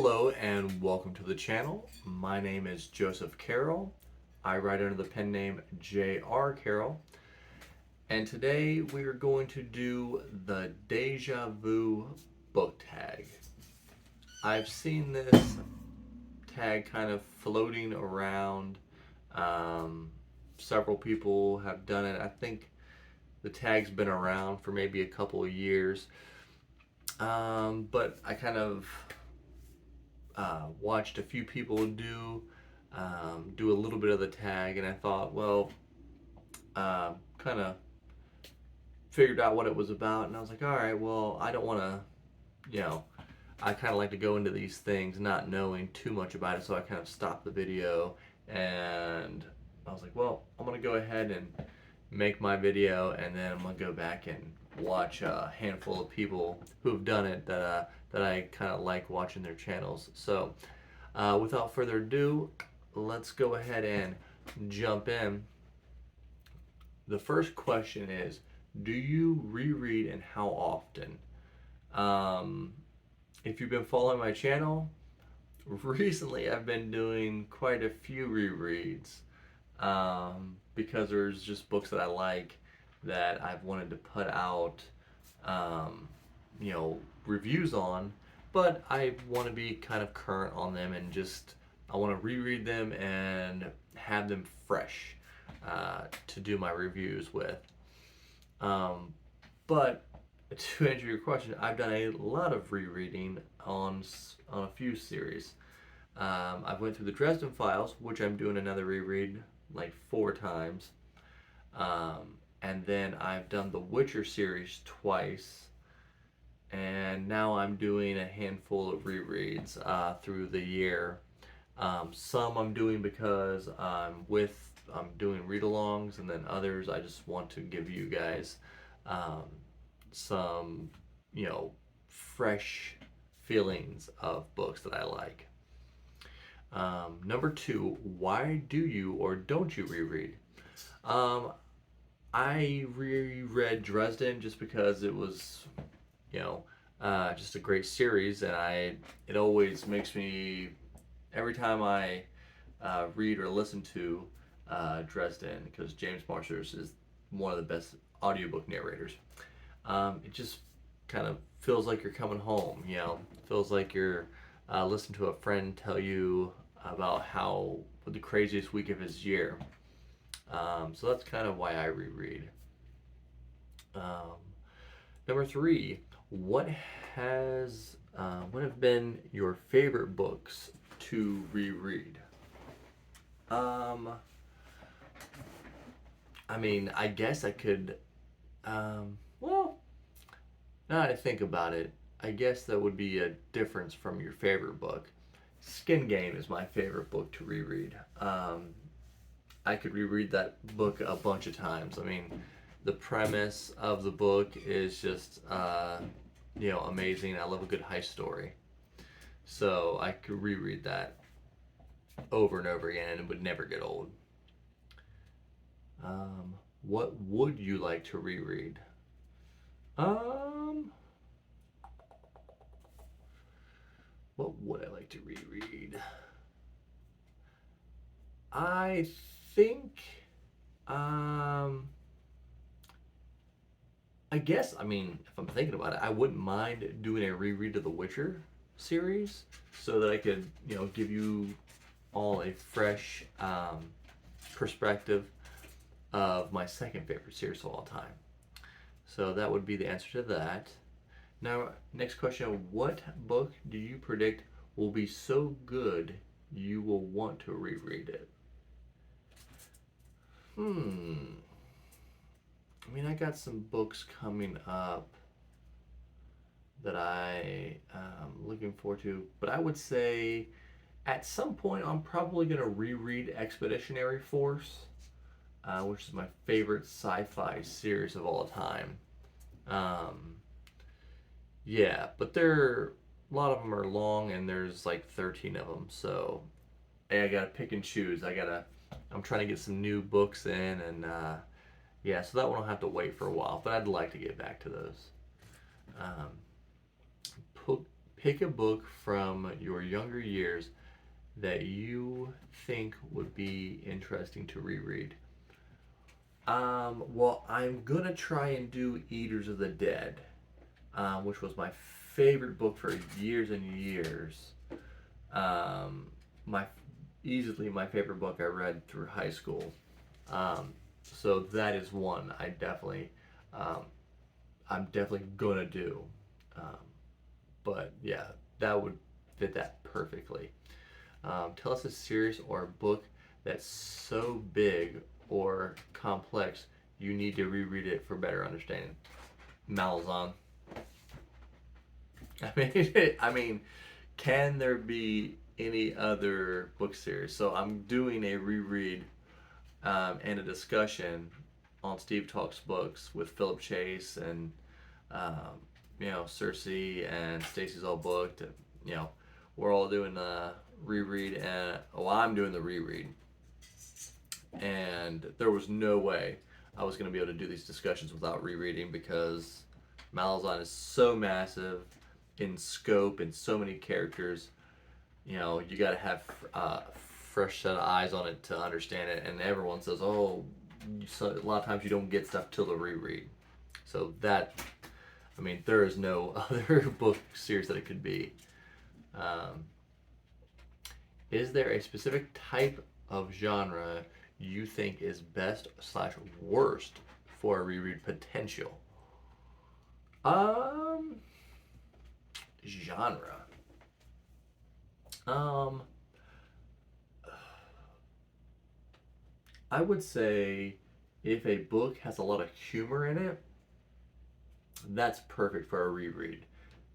Hello and welcome to the channel. My name is Joseph Carroll. I write under the pen name J.R. Carroll. And today we are going to do the Deja Vu Book Tag. I've seen this tag kind of floating around. Several people have done it. I think the tag's been around for maybe a couple of years. But I kind of watched a few people do a little bit of the tag, and I thought, well, kind of figured out what it was about, and I was like, all right, well, I don't want to, I kind of like to go into these things not knowing too much about it, so I kind of stopped the video, and I was like, well, I'm going to go ahead and make my video, and then I'm going to go back and watch a handful of people who've done it that I kind of like watching their channels. So without further ado, let's go ahead and jump in. The first question is, do you reread and how often? If you've been following my channel, recently I've been doing quite a few rereads because there's just books that I like that I've wanted to put out reviews on, but I want to be kind of current on them, and just I want to reread them and have them fresh to do my reviews with. But to answer your question, I've done a lot of rereading on a few series. I've went through the Dresden Files, which I'm doing another reread like 4 times. And then I've done the Witcher series twice. And now I'm doing a handful of rereads through the year. Some I'm doing because I'm doing read-alongs, and then others I just want to give you guys some, fresh feelings of books that I like. Number 2, why do you or don't you reread? I reread Dresden just because it was, just a great series, and it always makes me, every time I read or listen to Dresden, because James Marsters is one of the best audiobook narrators. It just kind of feels like you're coming home, feels like you're listening to a friend tell you about what the craziest week of his year. So that's kind of why I reread. Number 3, what have been your favorite books to reread? I guess I could, well, now that I think about it, I guess that would be a difference from your favorite book. Skin Game is my favorite book to reread. I could reread that book a bunch of times. The premise of the book is just, amazing. I love a good heist story. So I could reread that over and over again, and it would never get old. What would you like to reread? What would I like to reread? I think, I guess, if I'm thinking about it, I wouldn't mind doing a reread of the Witcher series so that I could, give you all a fresh perspective of my second favorite series of all time. So that would be the answer to that. Now, next question, what book do you predict will be so good you will want to reread it? I got some books coming up that I am looking forward to, but I would say at some point I'm probably going to reread Expeditionary Force, which is my favorite sci-fi series of all time. But a lot of them are long, and there's like 13 of them, so I gotta pick and choose. I'm trying to get some new books in, and so that one will have to wait for a while, but I'd like to get back to those. pick a book from your younger years that you think would be interesting to reread. Well, I'm gonna try and do Eaters of the Dead, which was my favorite book for years and years. My easily my favorite book I read through high school. So that is one um, I'm definitely gonna do. Um, but yeah, that would fit that perfectly. Tell us a series or a book that's so big or complex you need to reread it for better understanding. Malazan. I mean, can there be any other book series? So I'm doing a reread and a discussion on Steve Talks Books with Philip Chase and um, Cersei and Stacy's all booked. And, you know, we're all doing a reread, and I'm doing the reread. And there was no way I was going to be able to do these discussions without rereading because Malazan is so massive in scope and so many characters. You got to have a fresh set of eyes on it to understand it. And everyone says, "Oh, so a lot of times you don't get stuff till the reread." So there is no other book series that it could be. Um, is there a specific type of genre you think is best slash worst for a reread potential? Um, Genre. Um, I would say if a book has a lot of humor in it, that's perfect for a reread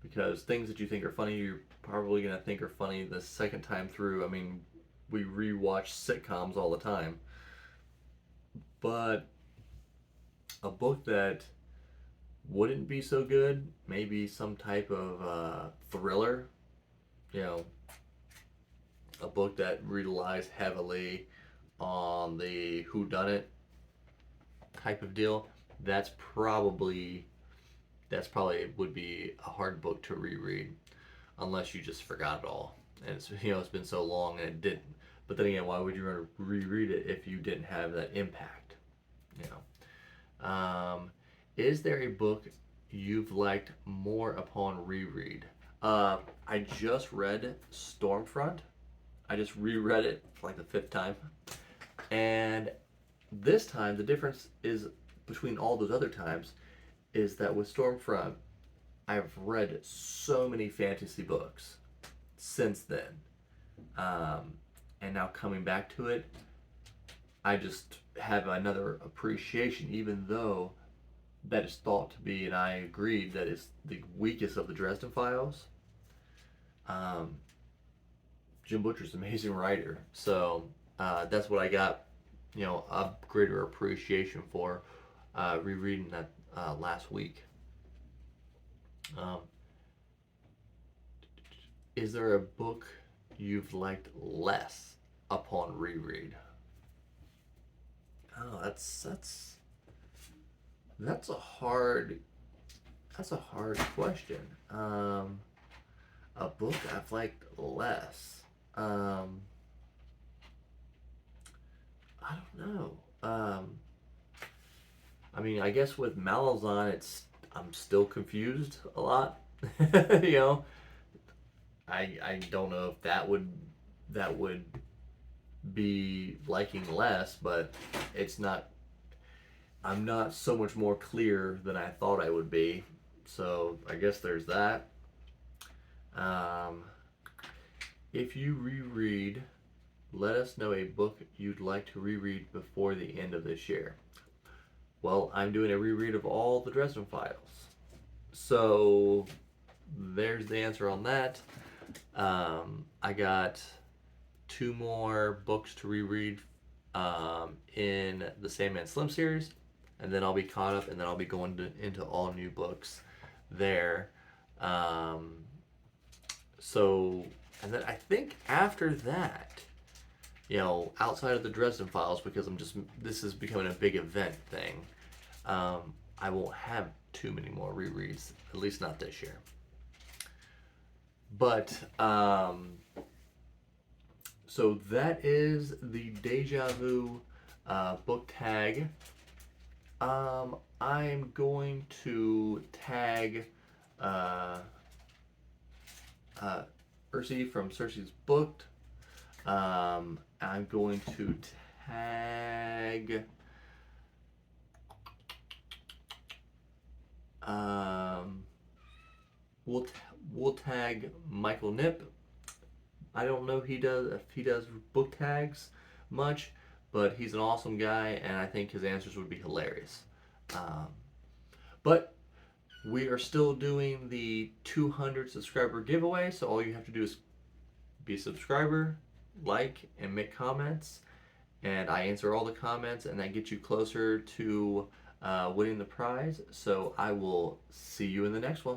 because things that you think are funny, you're probably gonna think are funny the second time through. I mean, we rewatch sitcoms all the time, but a book that wouldn't be so good, maybe some type of thriller, you know, a book that relies heavily on the whodunit type of deal. That's probably that's probably would be a hard book to reread unless you just forgot it all. And it's been so long and it didn't. But then again, why would you want to reread it if you didn't have that impact? You know. Is there a book you've liked more upon reread? I just read Stormfront. I just reread it for like the fifth time, and this time the difference is between all those other times is that with Stormfront, I've read so many fantasy books since then, um, and now coming back to it, I just have another appreciation, even though that is thought to be, and I agreed that it's the weakest of the Dresden Files. Um, Jim Butcher's an amazing writer, so that's what I got, a greater appreciation for rereading that last week. Um, is there a book you've liked less upon reread? Oh, that's a hard question. A book I've liked less. Um, I don't know. I guess with Malazan, I'm still confused a lot. you know, I don't know if that would be liking less, but it's not. I'm not so much more clear than I thought I would be. So I guess there's that. Um, if you reread, let us know a book you'd like to reread before the end of this year. Well, I'm doing a reread of all the Dresden Files. So there's the answer on that. I got two more books to reread in the Sandman Slim series, and then I'll be caught up, and then I'll be going into all new books there. Um, so, and then I think after that, outside of the Dresden Files, because this is becoming a big event thing, I won't have too many more rereads, at least not this year. But so that is the Deja Vu book tag. I'm going to tag uh, uh, Ursi from Cersei's Booked. I'm going to tag. Um, we'll we'll tag Michael Nip. I don't know if he does book tags much, but he's an awesome guy, and I think his answers would be hilarious. Um, but we are still doing the 200 subscriber giveaway, so all you have to do is be a subscriber, like, and make comments, and I answer all the comments, and that gets you closer to winning the prize. So I will see you in the next one.